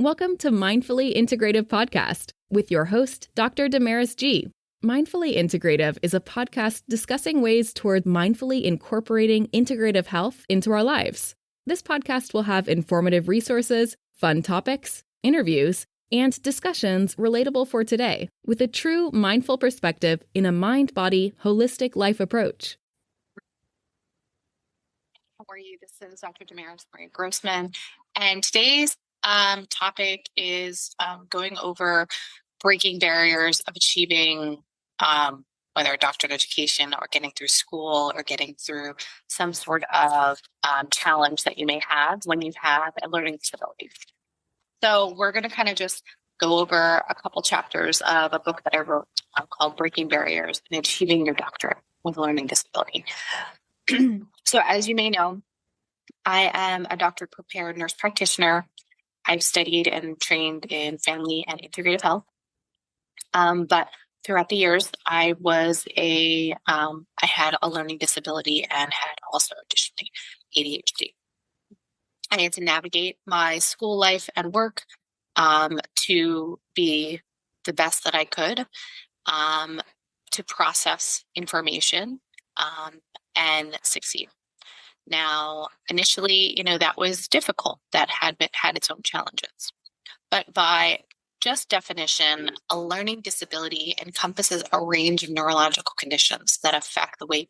Welcome to Mindfully Integrative Podcast with your host, Dr. Damaris-G. Mindfully Integrative is a podcast discussing ways toward mindfully incorporating integrative health into our lives. This podcast will have informative resources, fun topics, interviews, and discussions relatable for today with a true mindful perspective in a mind-body, holistic life approach. How are you? This is Dr. Damaris-Grossman, and today's topic is going over breaking barriers of achieving whether a doctorate education or getting through school or getting through some sort of challenge that you may have when you have a learning disability. So we're going to kind of just go over a couple chapters of a book that I wrote called Breaking Barriers and Achieving Your Doctorate with a Learning Disability. So as you may know, I am a doctorate prepared nurse practitioner. I've studied and trained in family and integrative health. But throughout the years, I had a learning disability and had also additionally ADHD. I had to navigate my school life and work to be the best that I could, to process information and succeed. Now, initially, that was difficult. That had its own challenges. But by just definition, a learning disability encompasses a range of neurological conditions that affect the way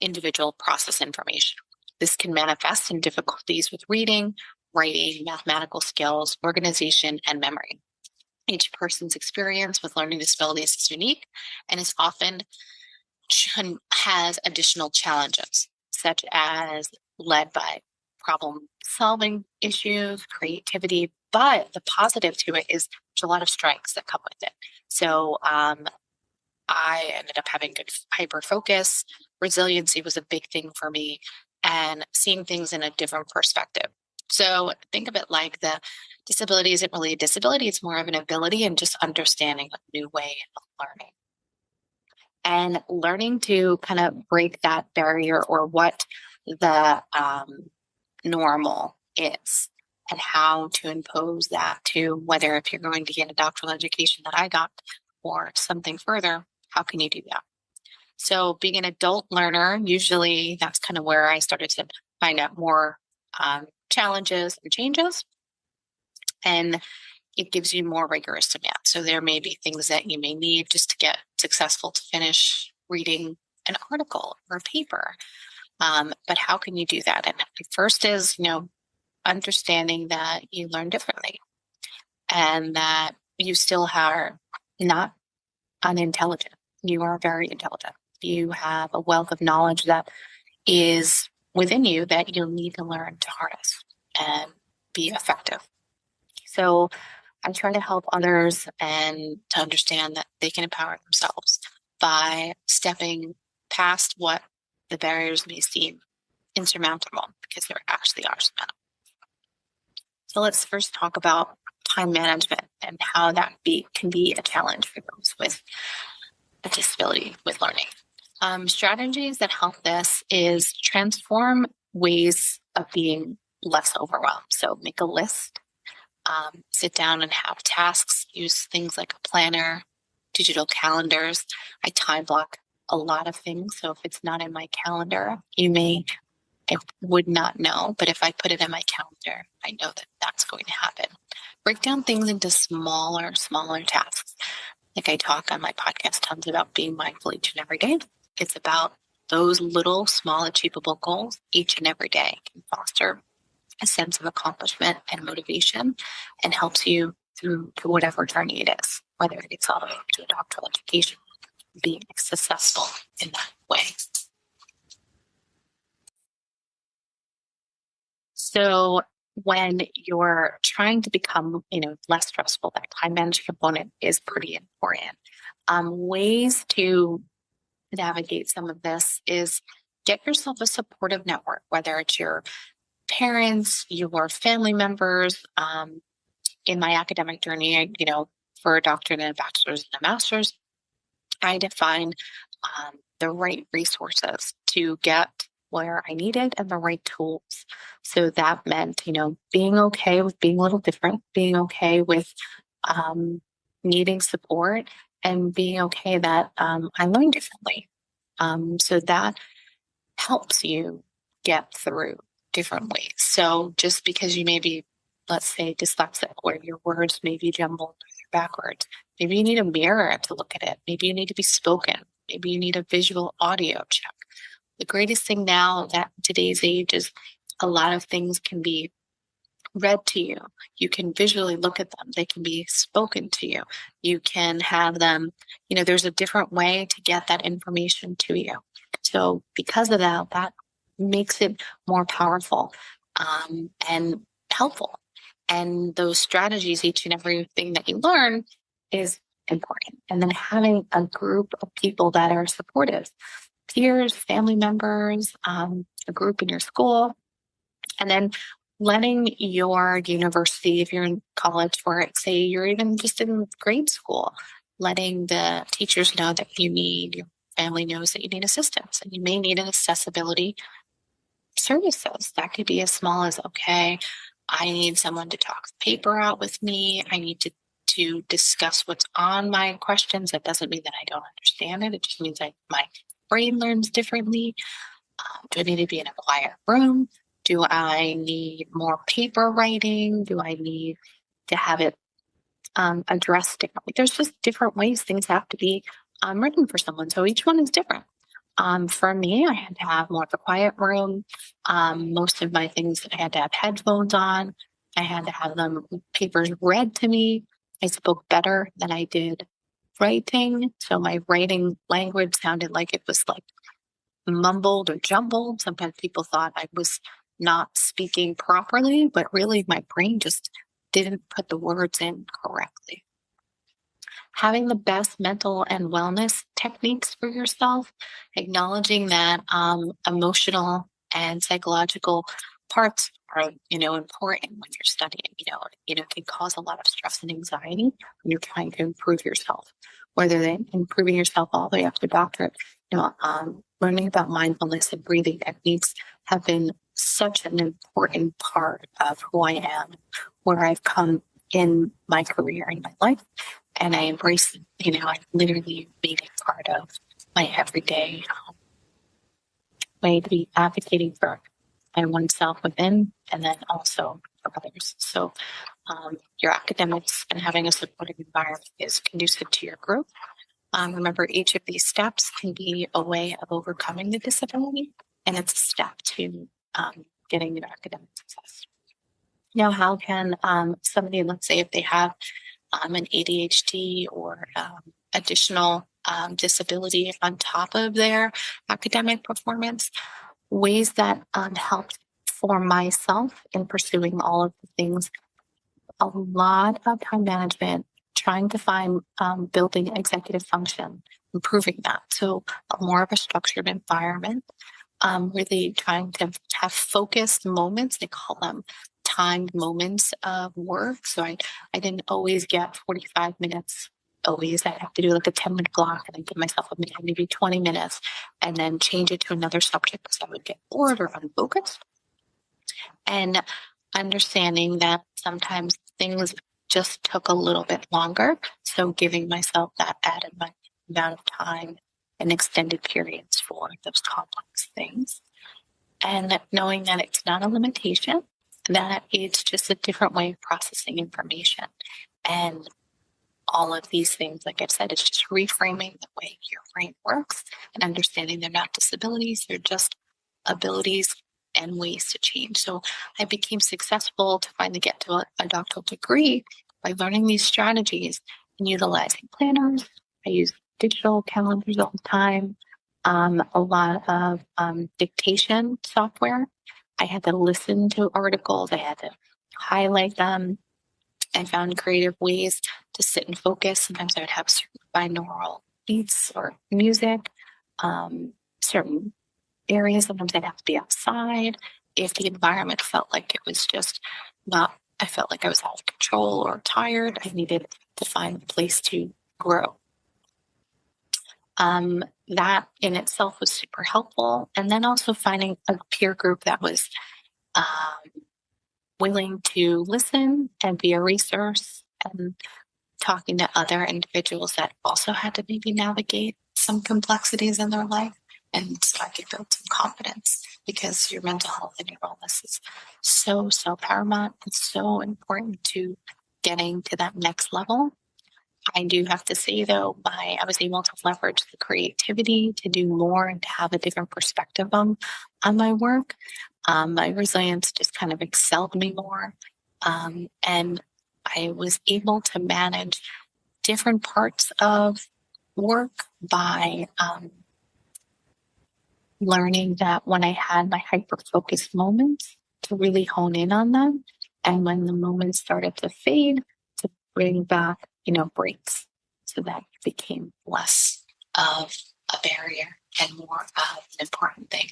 individuals process information. This can manifest in difficulties with reading, writing, mathematical skills, organization, and memory. Each person's experience with learning disabilities is unique and is often has additional challenges, such as led by problem-solving issues, creativity, but the positive to it is there's a lot of strengths that come with it. So I ended up having good hyper-focus. Resiliency was a big thing for me, and seeing things in a different perspective. So think of it like the disability isn't really a disability, it's more of an ability and just understanding a new way of learning. And learning to kind of break that barrier or what the normal is and how to impose that to whether if you're going to get a doctoral education that I got or something further, how can you do that? So being an adult learner, usually that's kind of where I started to find out more challenges and changes. And it gives you more rigorous demand. So there may be things that you may need just to get successful to finish reading an article or a paper. But how can you do that? And first is, understanding that you learn differently and that you still are not unintelligent. You are very intelligent. You have a wealth of knowledge that is within you that you'll need to learn to harness and be effective. So I try to help others and to understand that they can empower themselves by stepping past what the barriers may seem insurmountable, because they actually are surmountable. So let's first talk about time management and how that can be a challenge for those with a disability with learning. Strategies that help this is transform ways of being less overwhelmed. So make a list. Sit down and have tasks, use things like a planner, digital calendars. I time block a lot of things. So if it's not in my calendar, I would not know. But if I put it in my calendar, I know that that's going to happen. Break down things into smaller tasks. Like I talk on my podcast tons about being mindful each and every day. It's about those little, small, achievable goals each and every day can foster a sense of accomplishment and motivation and helps you through to whatever journey it is, whether it's all the way to a doctoral education, being successful in that way. So when you're trying to become, less stressful, that time management component is pretty important. Ways to navigate some of this is get yourself a supportive network, whether it's your parents, your family members. In my academic journey, for a doctorate and a bachelor's and a master's, I define the right resources to get where I needed and the right tools. So that meant, being okay with being a little different, being okay with needing support, and being okay that I learned differently. So that helps you get through different ways. So just because you may be, let's say, dyslexic, where your words may be jumbled or backwards, maybe you need a mirror to look at it. Maybe you need to be spoken. Maybe you need a visual audio check. The greatest thing now that today's age is a lot of things can be read to you. You can visually look at them. They can be spoken to you. You can have them, there's a different way to get that information to you. So because of that, that makes it more powerful and helpful. And those strategies, each and everything that you learn is important. And then having a group of people that are supportive, peers, family members, a group in your school, and then letting your university, if you're in college, or say you're even just in grade school, letting the teachers know that you need, your family knows that you need assistance, and you may need an accessibility services. That could be as small as, okay, I need someone to talk the paper out with me. I need to discuss what's on my questions. That doesn't mean that I don't understand it. It just means my brain learns differently. Do I need to be in a quiet room? Do I need more paper writing? Do I need to have it addressed differently? There's just different ways things have to be written for someone. So each one is different. For me, I had to have more of a quiet room. Most of my things, I had to have headphones on. I had to have them papers read to me. I spoke better than I did writing. So my writing language sounded like it was like mumbled or jumbled. Sometimes people thought I was not speaking properly, but really my brain just didn't put the words in correctly. Having the best mental and wellness techniques for yourself, acknowledging that emotional and psychological parts are, important when you're studying. It can cause a lot of stress and anxiety when you're trying to improve yourself, whether they're improving yourself all the way up to doctorate. Learning about mindfulness and breathing techniques have been such an important part of who I am, where I've come in my career and my life. And I embrace it. I literally made it part of my everyday way to be advocating for oneself within, and then also for others. So your academics and having a supportive environment is conducive to your growth. Remember, each of these steps can be a way of overcoming the disability, and it's a step to getting your academic success. Now, how can somebody, let's say if they have an ADHD or additional disability on top of their academic performance, ways that helped for myself in pursuing all of the things, a lot of time management, trying to find building executive function, improving that. So more of a structured environment, really trying to have focused moments. They call them timed moments of work. So I didn't always get 45 minutes. Always, I'd have to do like a 10-minute block and then give myself maybe 20 minutes and then change it to another subject because I would get bored or unfocused. And understanding that sometimes things just took a little bit longer. So giving myself that added amount of time and extended periods for those complex things. And knowing that it's not a limitation, that it's just a different way of processing information. And all of these things, like I said, it's just reframing the way your brain works and understanding they're not disabilities, they're just abilities and ways to change. So I became successful to finally get to a doctoral degree by learning these strategies and utilizing planners. I use digital calendars all the time, a lot of dictation software. I had to listen to articles. I had to highlight them. I found creative ways to sit and focus. Sometimes I would have certain binaural beats or music, certain areas. Sometimes I'd have to be outside. If the environment felt like it was just not, I felt like I was out of control or tired, I needed to find a place to grow. that in itself was super helpful. And then also finding a peer group that was willing to listen and be a resource, and talking to other individuals that also had to maybe navigate some complexities in their life. And so I could build some confidence, because your mental health and your wellness is so, so paramount and so important to getting to that next level. I do have to say, though, I was able to leverage the creativity to do more and to have a different perspective on my work. My resilience just kind of excelled me more. And I was able to manage different parts of work by learning that when I had my hyper-focused moments, to really hone in on them. And when the moments started to fade, to bring back, breaks, so that it became less of a barrier and more of an important thing.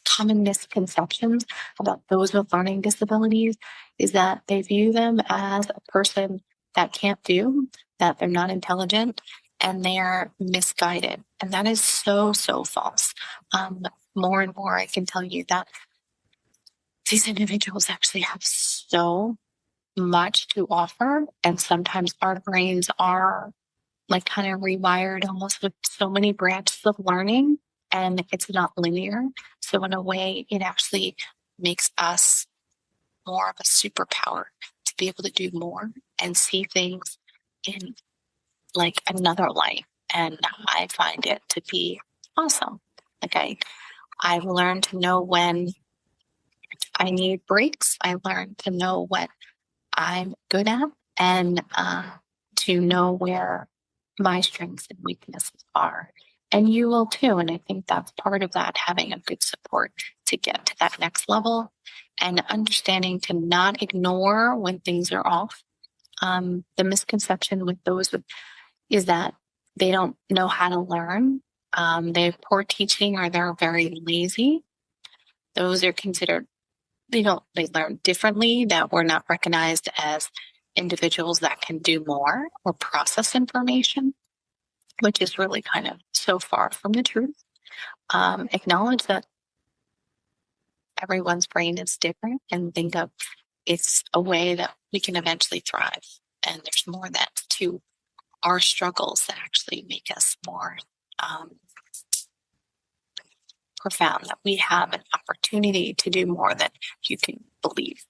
Common misconceptions about those with learning disabilities is that they view them as a person that can't do, that they're not intelligent, and they're misguided. And that is so, so false. More and more, I can tell you that these individuals actually have so much to offer. And sometimes our brains are like kind of rewired almost with so many branches of learning, and it's not linear. So in a way, it actually makes us more of a superpower to be able to do more and see things in like another light. And I find it to be awesome. Like I've learned to know when I need breaks. I learned to know what I'm good at, and to know where my strengths and weaknesses are. And you will too. And I think that's part of that, having a good support to get to that next level, and understanding to not ignore when things are off. The misconception with those is that they don't know how to learn. They have poor teaching, or they're very lazy. Those are considered, they learn differently, that we're not recognized as individuals that can do more or process information, which is really kind of so far from the truth. Acknowledge that everyone's brain is different, and think of it's a way that we can eventually thrive. And there's more that to our struggles that actually make us more profound, that we have an opportunity to do more than you can believe.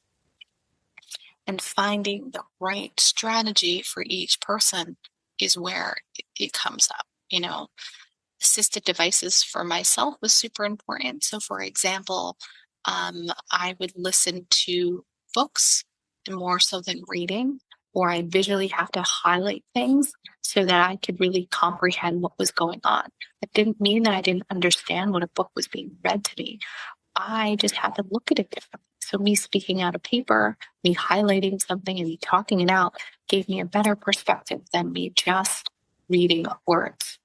And finding the right strategy for each person is where it comes up. Assisted devices for myself was super important. So for example, I would listen to books more so than reading, or I visually have to highlight things so that I could really comprehend what was going on. It didn't mean that I didn't understand what a book was being read to me. I just had to look at it differently. So me speaking out of paper, me highlighting something and me talking it out gave me a better perspective than me just reading words.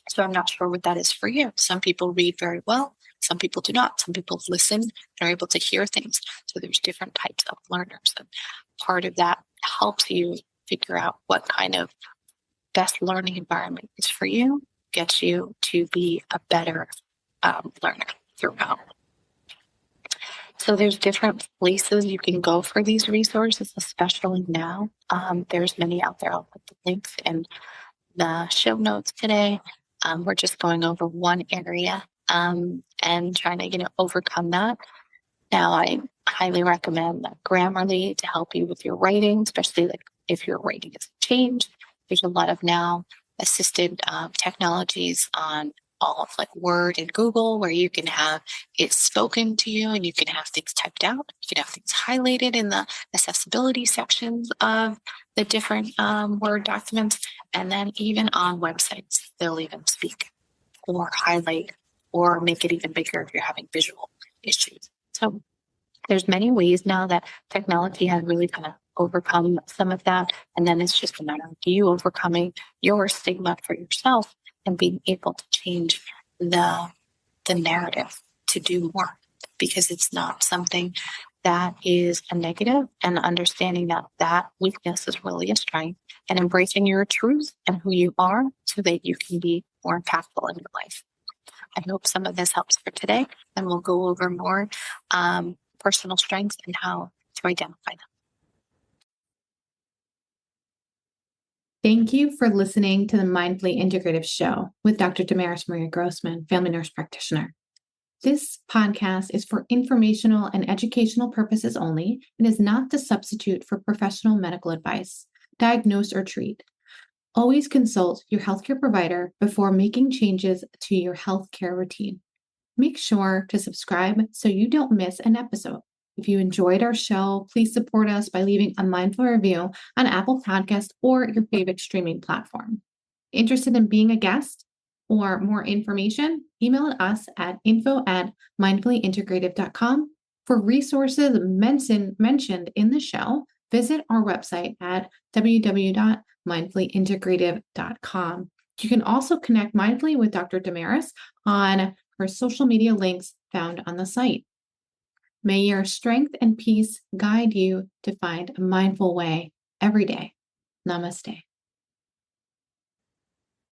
So I'm not sure what that is for you. Some people read very well. Some people do not. Some people listen and are able to hear things. So there's different types of learners. And part of that helps you figure out what kind of best learning environment is for you, gets you to be a better learner throughout. So there's different places you can go for these resources, especially now. There's many out there. I'll put the links in the show notes today. We're just going over one area and trying to overcome that. Now, I highly recommend Grammarly to help you with your writing, especially like if your writing has changed. There's a lot of now assisted technologies on all of like Word and Google, where you can have it spoken to you and you can have things typed out. You can have things highlighted in the accessibility sections of the different Word documents. And then even on websites, they'll even speak or highlight or make it even bigger if you're having visual issues. So there's many ways now that technology has really kind of overcome some of that. And then it's just a matter of you overcoming your stigma for yourself and being able to change the narrative to do more, because it's not something that is a negative, and understanding that weakness is really a strength, and embracing your truth and who you are so that you can be more impactful in your life. I hope some of this helps for today, and we'll go over more personal strengths and how to identify them. Thank you for listening to the Mindfully Integrative Show with Dr. Damaris-Grossman, family nurse practitioner. This podcast is for informational and educational purposes only and is not the substitute for professional medical advice, diagnose, or treat. Always consult your healthcare provider before making changes to your healthcare routine. Make sure to subscribe so you don't miss an episode. If you enjoyed our show, please support us by leaving a mindful review on Apple Podcasts or your favorite streaming platform. Interested in being a guest or more information? Email us at info@mindfullyintegrative.com. For resources mentioned in the show, visit our website at www.mindfullyintegrative.com. You can also connect mindfully with Dr. Damaris on her social media links found on the site. May your strength and peace guide you to find a mindful way every day. Namaste.